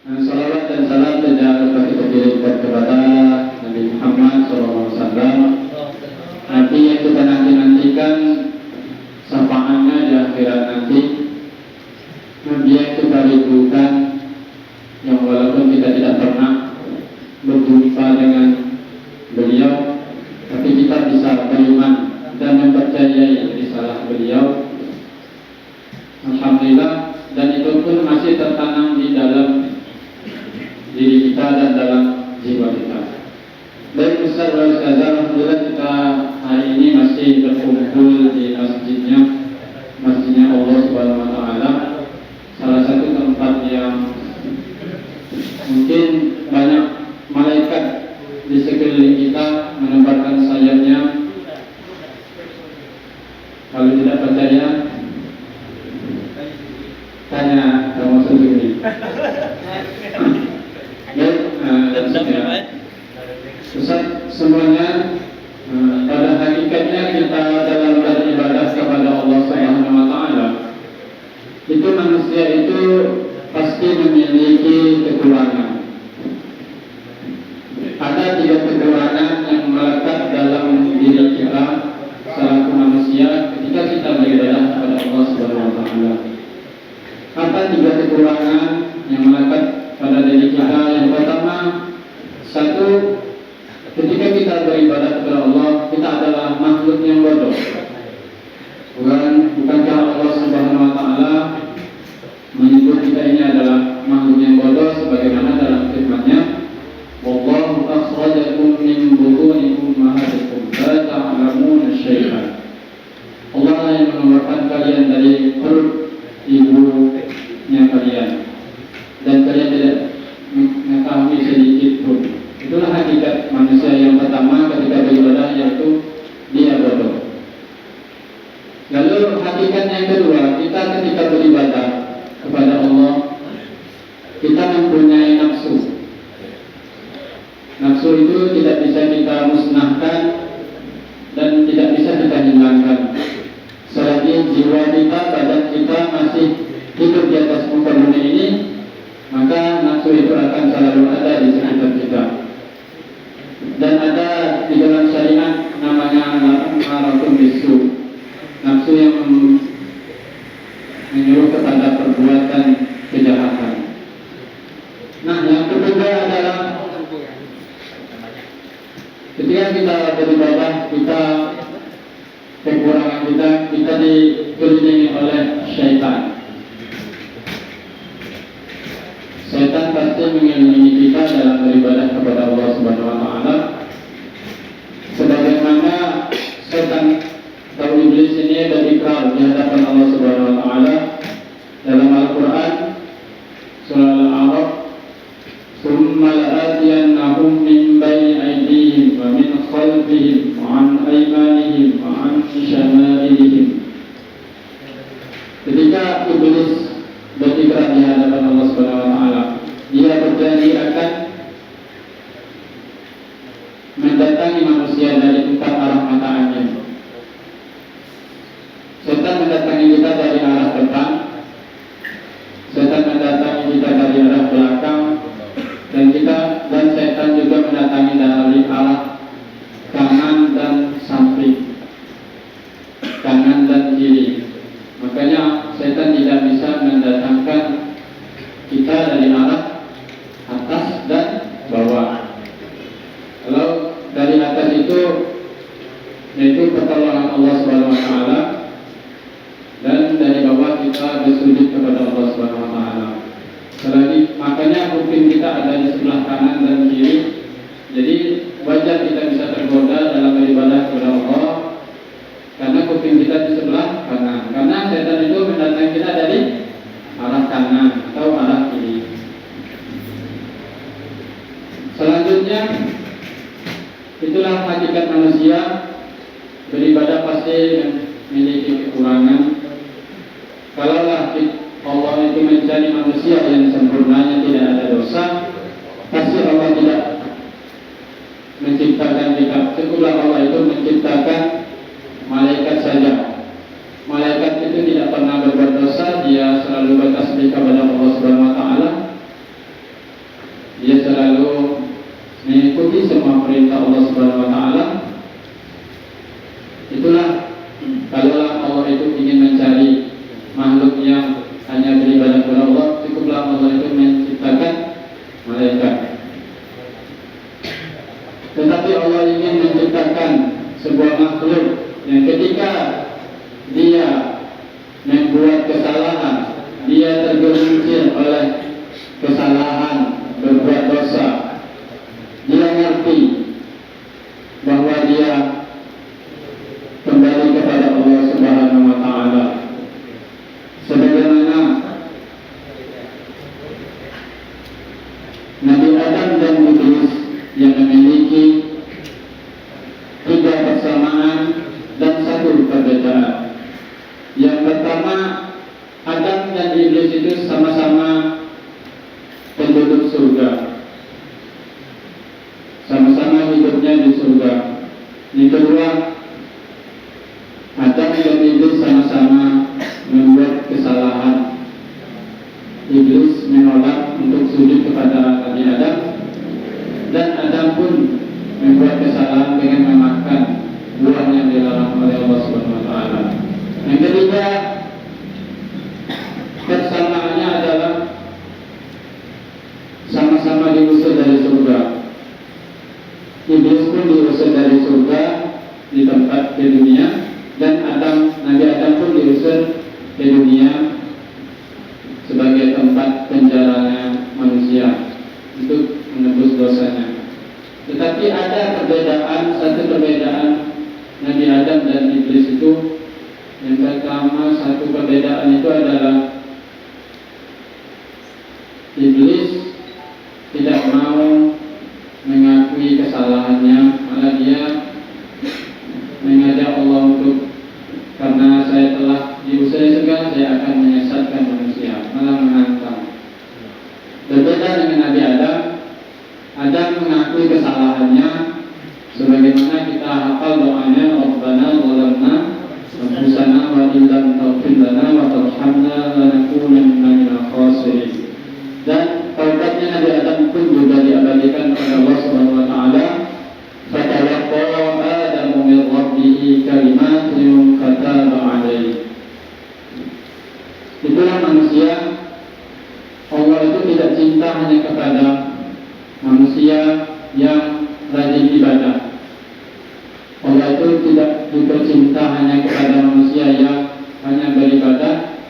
Salawat dan salam kita kirimkan kepada Nabi Muhammad SAW, Nabi yang kita nanti-nantikan syafaatnya di akhirat nanti, Nabi yang kita rindukan, yang walaupun kita tidak pernah berjumpa dengan beliau, tapi kita bisa beriman dan mempercayai risalah beliau. Alhamdulillah, dan itu pun masih tertanam di dalam diri kita dan dalam jiwa kita. Baik Ustaz wa Ustazah, alhamdulillah kita hari ini masih berkumpul di masjidnya Allah Subhanahu wa Ta'ala, salah satu tempat yang mungkin banyak malaikat di sekeliling kita menebarkan sayapnya. Kalau tidak percaya, tanya termasuk ini. Ustaz, semuanya pada hakikatnya kita dalam beribadah kepada Allah Subhanahu wa Ta'ala, itu manusia itu pasti memiliki kekurangan. Ada 3 kekurangan yang melekat dalam diri kita selaku manusia ketika kita beribadah kepada Allah Subhanahu wa Ta'ala. Apa 3 kekurangan yang melekat pada diri kita? Yang pertama, satu, ketika kita beribadah kepada Allah, kita adalah makhluk yang bodoh. Bukankah Allah Subhanahu wa Ta'ala menyebut kita ini adalah makhluk yang bodoh sebagaimana dalam firman-Nya, "Wallahu akhrajakum min butuni ummahatikum la ta'lamuna syai'an." Allah yang mengeluarkan kalian dari perut ibunya kalian dan kalian tidak mengetahui sedikit pun. Itulah hakikat manusia yang pertama ketika beribadah, yaitu dia bodoh. Lalu hakikat yang kedua, kita ketika beribadah kepada Allah, kita mempunyai nafsu. Nafsu itu tidak bisa kita musnahkan dan tidak bisa kita hilangkan. Selagi jiwa kita, badan kita masih hidup di atas muka bumi ini, maka nafsu itu akan selalu ada di sekitar kita. Dan ada di dalam syariat namanya al-ammaratun bisu, nafsu yang menyuruh kepada perbuatan kejahatan. Nah, yang ketiga adalah ketika kita beribadah, kekurangan kita dikelilingi oleh syaitan. Syaitan pasti mengelilingi kita dalam beribadah kepada Allah Subhanahu wa Ta'ala. Sebagaimana syaitan atau iblis ini berikrar di hadapan Allah Subhanahu wa Ta'ala dalam Al-Quran surah Al-A'raf, "Tsumma la'atiyannahum min baini aydihim wa min khalfihim wa an aymanihim wa an syama'ilihim." Ketika iblis berikrar di hadapan Allah Subhanahu wa Ta'ala, dia berjanji akan mendatangi manusia dari 4 arah mata angin. Setan mendatangi kita dari arah depan, setan mendatangi kita dari arah belakang, dan setan juga mendatangi dari arah kanan dan samping, kanan dan kiri. Makanya setan tidak bisa mendatangkan kita dari arah atas dan bawah. Kalau dari atas itu yaitu pertolongan Allah Subhanahu wa Ta'ala, dan dari bawah kita bersujud kepada Allah Subhanahu wa Ta'ala. Makanya kuping kita ada di sebelah kanan dan kiri. Jadi wajar kita bisa tergoda dalam beribadah kepada Allah karena kuping kita di sebelah kanan. Karena setan itu mendatangi kita dari arah kanan atau arah kiri. Selanjutnya, itulah hakikat manusia. Beribadah pasti memiliki kekurangan. Kalaulah Allah itu mencari manusia yang sempurnanya tidak ada dosa, pasti Allah tidak menciptakan kita. Cukuplah Allah itu menciptakan malaikat saja. Malaikat itu tidak pernah berbuat dosa, dia selalu bertasbih kepada Allah Subhanahu wa Ta'ala. kesalahan, berbuat dosa, dia ngerti bahwa dia kembali kepada Allah Subhanahu wa Ta'ala, sebagaimana Nabi Adam dan Iblis yang memiliki 3 persamaan dan 1 perbedaan. Yang pertama, Adam dan Iblis itu sama-sama penduduk surga, sama-sama hidupnya di surga. Yang kedua, Adam dan Iblis sama-sama membuat kesalahan. Iblis menolak untuk sujud kepada Nabi Adam, dan Adam pun membuat kesalahan dengan memakan buah yang dilarang oleh Allah Subhanahu wa Ta'ala. Yang ketiga, persamaannya adalah sama-sama diusir dari surga. Iblis pun diusir dari surga di tempat di dunia, dan Nabi Adam pun diusir ke dunia sebagai tempat penjaranya manusia untuk menebus dosanya. Tetapi ada perbedaan, satu perbedaan Nabi Adam dan Iblis itu. Yang pertama, satu perbedaan itu adalah Iblis tidak mau mengakui kesalahannya, malah dia mengajak Allah untuk, karena saya telah diusir surga, saya akan menyesatkan manusia, malah menantang. Berbeda dengan Nabi Adam. Adam mengakui kesalahannya, sebagaimana kita hafal doanya, Rabbana zalamna anfusana wa illam taghfir lana wa tarhamna lanakunanna minal khasirin. Dan taubatnya Nabi Adam pun juga diabadikan oleh Allah Subhanahu wa Ta'ala. Fatalaqa Adamu min rabbihi kalimatin fataba alaihi. Itulah manusia. Allah itu tidak cinta hanya kepada manusia yang rajin ibadah. Allah itu tidak juga cinta hanya kepada manusia yang hanya beribadah,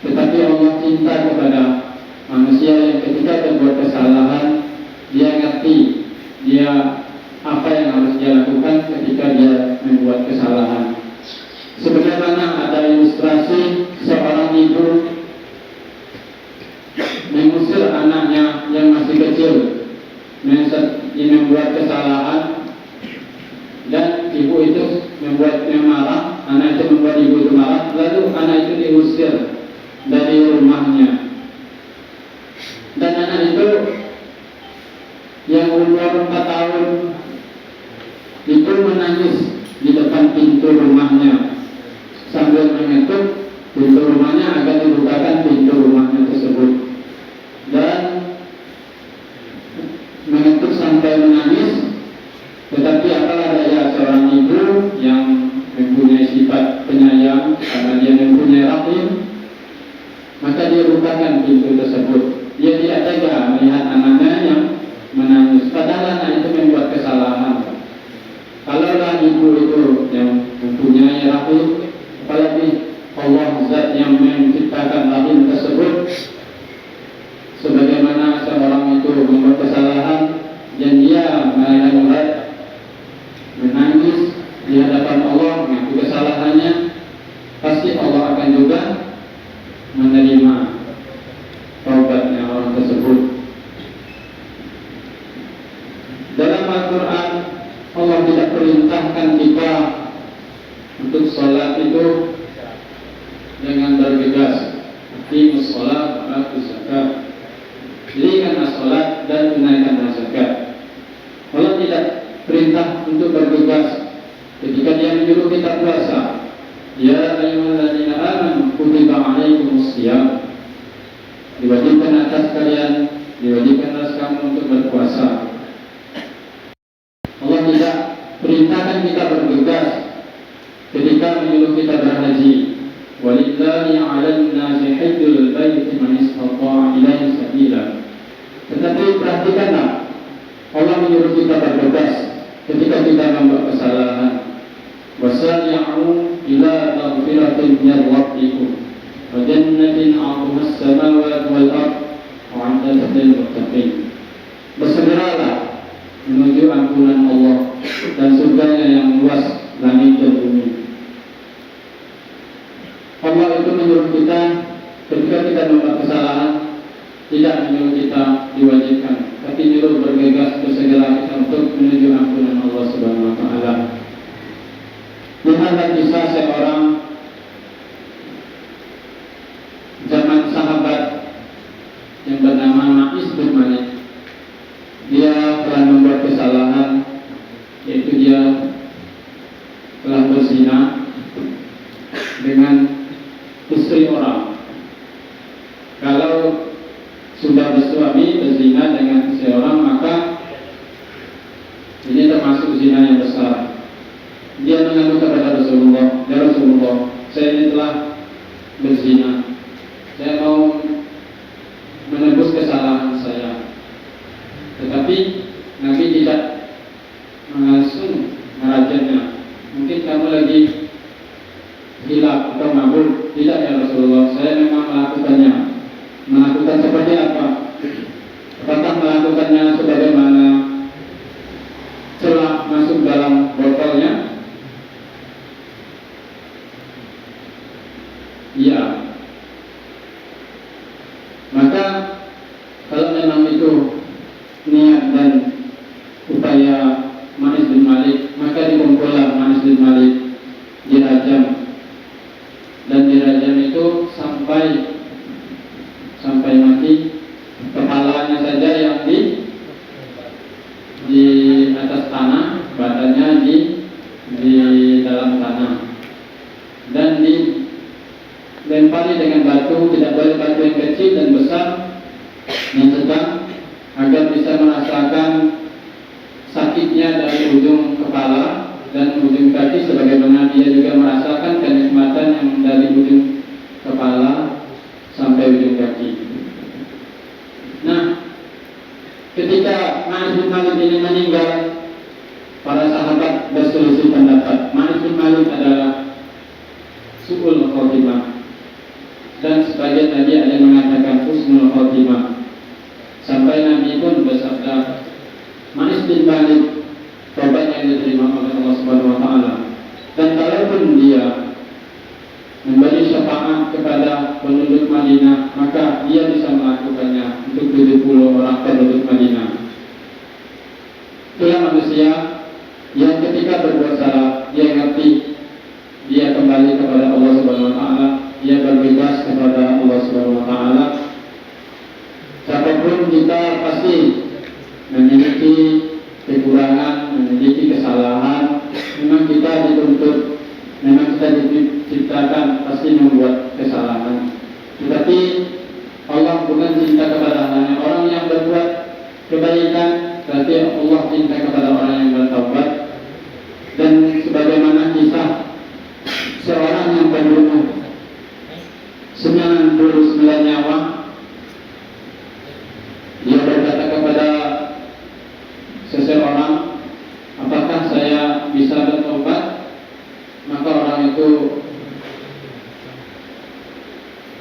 tetapi Allah cinta kepada manusia yang ketika berbuat kesalahan, dia ngerti dia apa yang harus dia lakukan ketika dia membuat kesalahan. Sebagaimana ada ilustrasi seorang ibu mengusir anaknya yang masih kecil membuat kesalahan, dan ibu itu membuatnya marah, anak itu membuat ibu itu marah, lalu anak itu diusir dari rumahnya. Dan anak itu yang umur 4 tahun itu menangis di depan pintu rumahnya sambil mengetuk pintu rumahnya agar dibukakan pintu rumahnya tersebut, dan mengetuk sampai menangis. Tetapi apalah daya seorang ibu yang mempunyai sifat penyayang, karena dia mempunyai rahim, maka dia bukakan pintu tersebut. Dia tidak tega melihat anaknya yang menangis, padahal anak itu membuat kesalahan. Kalaulah ibu itu yang mempunyai rahim, apalagi Allah Zat yang menciptakan rahim tersebut, sebagaimana seorang itu membuat kesalahan dan dia menangis di hadapan Allah mengaku kesalahannya, pasti Allah akan juga menerima taubatnya orang tersebut. Dalam Al-Quran, Allah tidak perintahkan kita untuk sholat itu dengan bergegas, aqimus sholat wa atuz zakat, dirikanlah sholat dan tunaikanlah zakat. Allah tidak perintah untuk bergegas ketika dia menyuruh kita puasa. Ya ayyuhalladzina amanu kutiba alaikumus shiyam, diwajibkan atas kalian, diwajibkan atas kamu untuk berpuasa. Allah tidak perintahkan kita bergegas ketika menyuruh kita berhaji. Walillahi 'alan nasi hajjul baiti man istata'a ilaihi sabila. Tetapi perhatikanlah, Allah menyuruh kita bergegas ketika kita membuat kesalahan. Wasari'u ila maghfiratin min rabbikum wa jannatin 'arduha as-samawati wal ardh wa u'iddat lil muttaqin. Bersegeralah menuju ampunan Allah dan surganya yang luas langit dan bumi. Allah itu menyuruh kita ketika kita membuat kesalahan, tidak menyuruh kita diwajibkan, tapi menyuruh bergegas bersegera kita untuk menuju ampunan Allah Subhanahu wa taala. Lihatlah kisah seorang zaman sahabat yang bernama Ma'is bin Malik. Dia telah membuat kesalahan, yaitu dia telah berzina dengan istri orang. Kalau sudah bersuami berzina dengan istri orang, maka ini termasuk zina yang besar. Dia mengadu kepada Rasulullah, "Ya Rasulullah, saya ini telah berzina. Saya mau menebus kesalahan saya." Tetapi Nabi tidak langsung merajamnya. Mungkin kamu lagi hilaf atau mabuk. Tidak ya Rasulullah, saya memang melakukannya. Melakukan seperti apa? Apakah melakukannya sebagaimana celak masuk dalam botolnya? Iya. Maka kalau memang itu niat dan upaya Ma'is bin Malik, maka dikumpullah Ma'is bin Malik, dirajam. Dan dirajam itu sampai mati. Kepalanya saja yang di atas tanah, badannya di dalam tanah, dan dilempari dengan batu. Tidak boleh batu yang kecil dan besar, yang sedang, agar bisa merasakan sakitnya dari ujung kepala dan ujung kaki, sebagaimana dia juga merasakan kenikmatan yang dari ujung kepala sampai ujung kaki. Nah, ketika Ma'is bin Malik ini meninggal, para sahabat berselisih pendapat. Ma'is bin Malik adalah su'ul khotimah, dan sebagian lagi ada yang mengatakan husnul khotimah. Sampai Nabi pun bersabda, Ma'is bin Malik tobat yang diterima oleh Allah Subhanahu wa taala. Dan kalaupun dia memberi syafaat kepada penduduk Madinah, maka dia bisa melakukannya untuk 70 orang penduduk Madinah. Itulah manusia yang ketika berbuat salah, dia ngerti, dia kembali kepada Allah Subhanahu wa taala, dia berbebas kepada Allah Subhanahu wa taala. Siapapun kita pasti memiliki kekurangan, memiliki kesalahan. Memang kita dituntut, memang kita diciptakan pasti membuat kesalahan. Tetapi Allah bukan cinta kepada hanya orang yang berbuat kebaikan, tapi Allah cinta kepada orang yang bertaubat. Dan sebagaimana kisah seorang yang membunuh 99 nyawa, dia berkata kepada seseorang, apakah saya bisa bertobat? Maka orang itu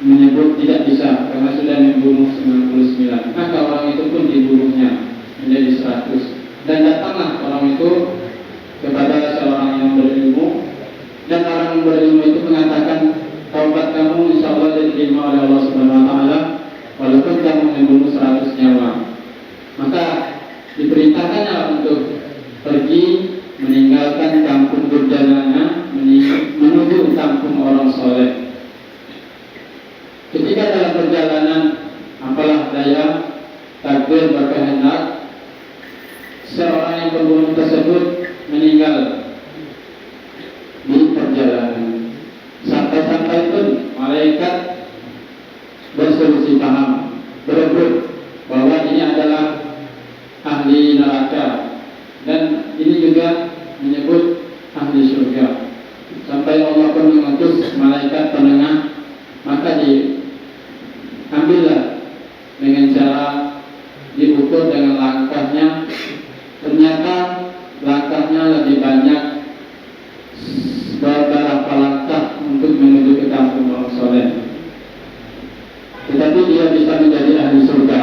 menyebut tidak bisa, karena sudah membunuh 99. Maka orang itu pun dibunuhnya menjadi 100. Dan datanglah orang itu kepada seorang yang berilmu, dan orang yang berilmu itu mengatakan, taubat kamu insya Allah diterima oleh Allah Subhanahu wa taala, walaupun kamu membunuh 100 nyawa. Maka diperintahkannya untuk pergi meninggalkan kampung durjananya, menuju kampung orang soleh. Ketika dalam perjalanan, apalah daya, takdir berkehendak, seorang yang pembunuh tersebut meninggal di perjalanan. Sampai-sampai pun malaikat berselisih paham, berebut bahwa ini adalah ahli neraka, dan ini juga menyebut ahli surga. Sampai Allah pun mengutus malaikat penengah, maka diambillah dengan cara diukur dengan langkahnya. Ternyata langkahnya lebih banyak beberapa langkah untuk menuju ke kampung orang soleh, tetapi dia bisa menjadi ahli surga.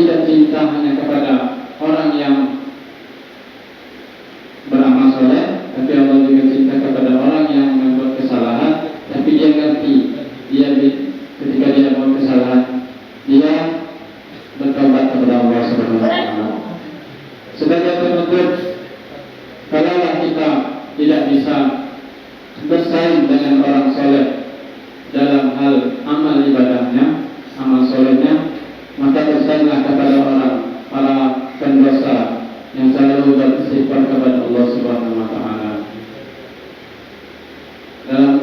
tidak cinta hanya kepada orang yang beramal soleh, tapi Allah juga cinta kepada orang yang membuat kesalahan, tapi dia ngerti, ketika dia membuat kesalahan, dia bertobat kepada Allah Subhanahu wa Ta'ala. Sebagai penutup, kalaulah kita tidak bisa bersaing dengan orang soleh dalam hal amal ibadahnya, amal solehnya, maka bersainglah kepada para pendosa yang selalu beristighfar kepada Allah Subhanahu wa Ta'ala. Dalam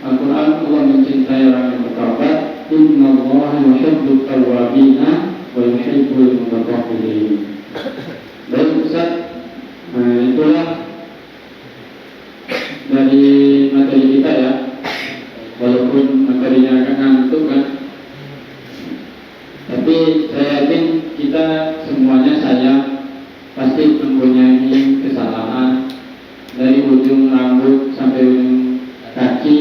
Al-Quran Allah mencintai orang yang bertaubat. Innallaha yuhibbut tawwabina wa yuhibbul mutatahhirin. Baik Ustaz, itulah dari materi kita ya. Walaupun materinya agak ngantuk kan, tapi saya yakin kita semuanya, saya pasti mempunyai kesalahan dari ujung rambut sampai ujung kaki.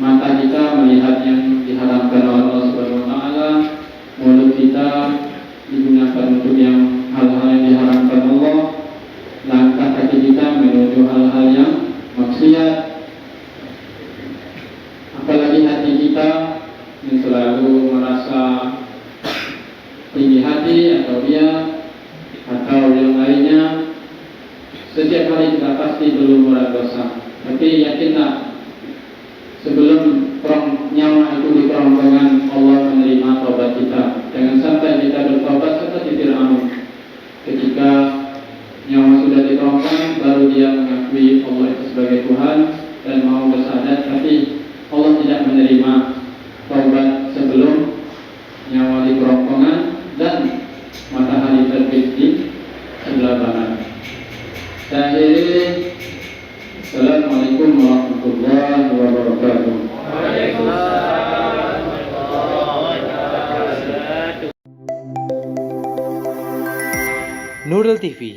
Mata kita melihat yang diharamkan oleh Allah Subhanahu wa Ta'ala, mulut kita digunakan untuk yang hal-hal yang diharamkan Allah, langkah kaki kita menuju hal-hal yang maksiat, apalagi hati kita yang selalu merasa tinggi hati atau yang lainnya. Setiap hari kita pasti berlumuran dosa, tapi yakinlah sebelum nyawa itu di kerongkongan, Allah menerima taubat kita. Jangan sampai kita bertobat seperti Fir'aun. Ketika nyawa sudah di kerongkongan, baru dia mengakui Allah itu sebagai Tuhan dan mau bersyahadat, tapi Allah tidak menerima taubat sebelum nyawa di kerongkongan dan matahari terbit di sebelah barat. Saya akhiri. Assalamualaikum warahmatullahi wabarakatuh. Nurul TV,